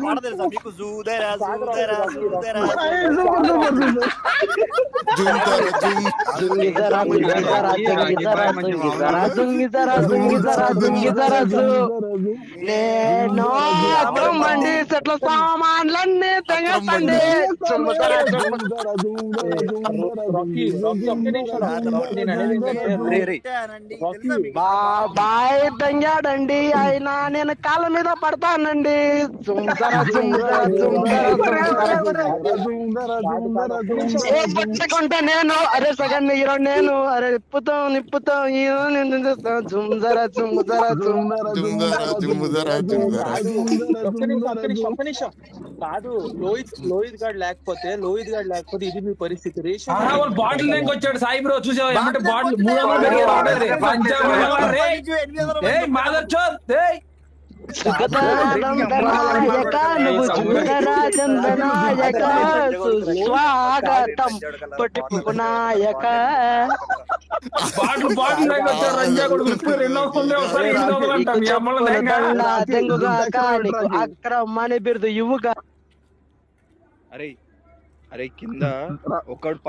పాట తెలుసా మీకు? జూదరా జూదరా జూదరా నేను అక్రమండి సెట్ల సామాన్లన్నీ తెగండి. బాబాయ్ తంగాడండి ఆయన నేను కాళ్ళ మీద పడతానండి. పట్టుకుంటే నేను అరే సగం హీరో నేను అరే నిప్పుతాం హీరో నేను జుమ్జరా జుమ్జరా కాదు. లోహిత్ గాడు లేకపోతే ఇది మీ పరిస్థితి. బాటిల్ వచ్చాడు సాయి బ్రో చూసావా? బాటిల్ 300 మాదర్చోద్ స్వాగతం పట్టిపు నాయక తెంగుగా కానికు అక్రమని బిరుదు ఇవ్వుగా. అరే కింద ఒకడు